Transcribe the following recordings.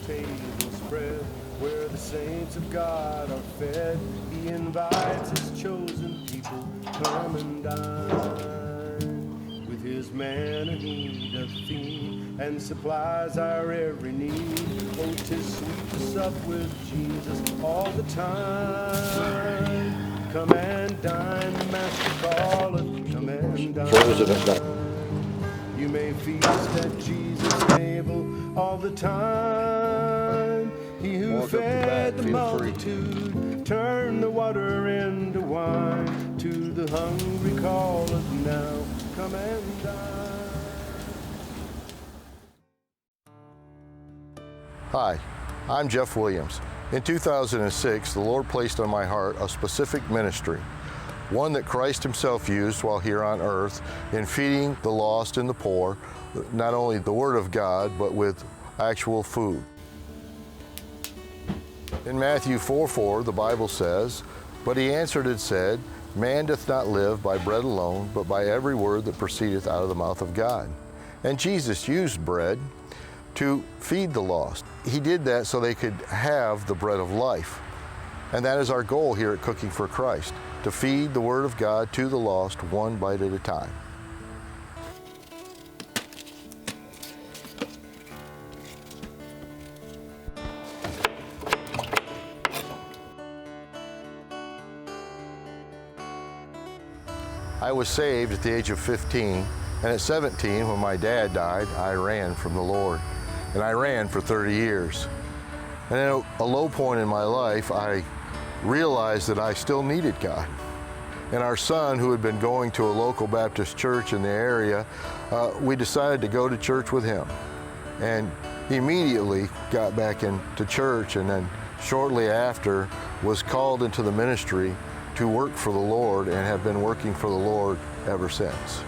table spread where the saints of God are fed. He invites his chosen people, come and dine. With his manna he doth feed and supplies our every need. Oh, 'tis sweet to sup with Jesus all the time. Come and dine, the Master calleth, come and dine. You may feast at Jesus' table all the time. He who fed the multitude turned the water into wine. To the hungry calleth now, come and dine. Hi, I'm Jeff Williams. In 2006, the Lord placed on my heart a specific ministry, one that Christ himself used while here on earth in feeding the lost and the poor, not only the Word of God, but with actual food. In Matthew 4:4, the Bible says, "But he answered and said, Man doth not live by bread alone, but by every word that proceedeth out of the mouth of God." And Jesus used bread to feed the lost. He did that so they could have the bread of life. And that is our goal here at Cooking for Christ, to feed the Word of God to the lost one bite at a time. I was saved at the age of 15, and at 17, when my dad died, I ran from the Lord. And I ran for 30 years. And at a low point in my life, I realized that I still needed God. And our son, who had been going to a local Baptist church in the area, we decided to go to church with him. And immediately got back into church, and then shortly after was called into the ministry to work for the Lord, and have been working for the Lord ever since.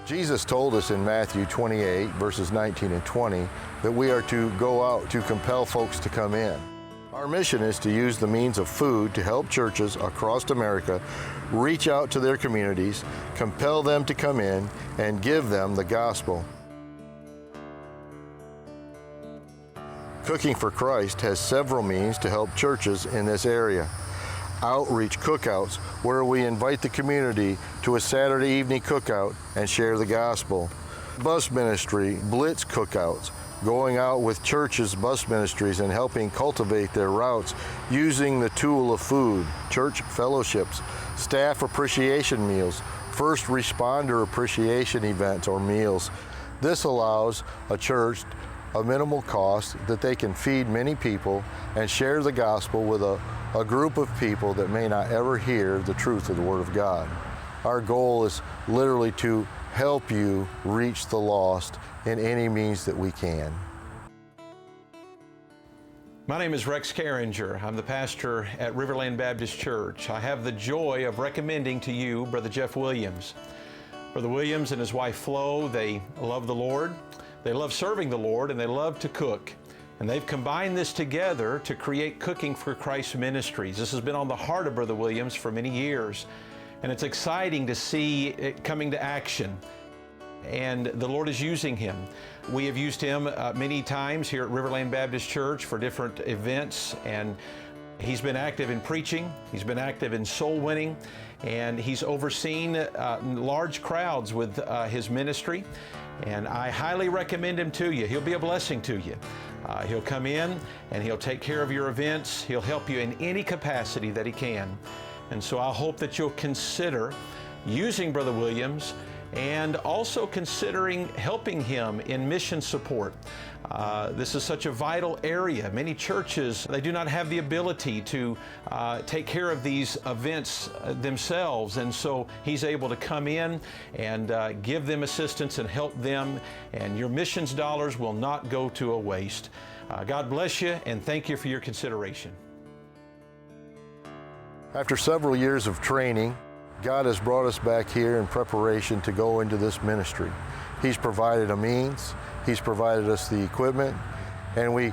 Jesus told us in Matthew 28, verses 19 and 20, that we are to go out to compel folks to come in. Our mission is to use the means of food to help churches across America reach out to their communities, compel them to come in, and give them the gospel. Cooking for Christ has several means to help churches in this area. Outreach cookouts, where we invite the community to a Saturday evening cookout and share the gospel. Bus ministry, blitz cookouts, going out with churches' bus ministries and helping cultivate their routes using the tool of food. Church fellowships, staff appreciation meals, first responder appreciation events or meals. This allows a church a minimal cost that they can feed many people and share the gospel with a group of people that may not ever hear the truth of the Word of God. Our goal is literally to help you reach the lost in any means that we can. My name is Rex Carringer. I'm the pastor at Riverland Baptist Church. I have the joy of recommending to you Brother Jeff Williams. Brother Williams and his wife Flo, they love the Lord, they love serving the Lord, and they love to cook. And they've combined this together to create Cooking for Christ Ministries. This has been on the heart of Brother Williams for many years, and it's exciting to see it coming to action. And the Lord is using him. We have used him many times here at Riverland Baptist Church for different events, and he's been active in preaching, he's been active in soul winning, and he's overseen large crowds with his ministry. And I highly recommend him to you. He'll be a blessing to you. He'll come in and he'll take care of your events. He'll help you in any capacity that he can. And so I hope that you'll consider using Brother Williams and also considering helping him in mission support. This is such a vital area. Many churches, they do not have the ability to take care of these events themselves, and so he's able to come in and give them assistance and help them, and your missions dollars will not go to a waste. God bless you, and thank you for your consideration. After several years of training, God has brought us back here in preparation to go into this ministry. He's provided a means, He's provided us the equipment, and we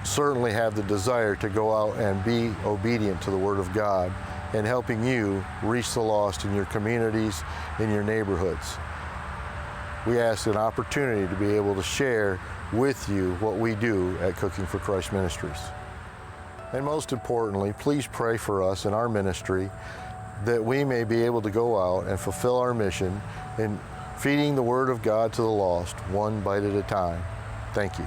certainly have the desire to go out and be obedient to the Word of God and helping you reach the lost in your communities, in your neighborhoods. We ask an opportunity to be able to share with you what we do at Cooking for Christ Ministries. And most importantly, please pray for us in our ministry that we may be able to go out and fulfill our mission in feeding the Word of God to the lost, one bite at a time. Thank you.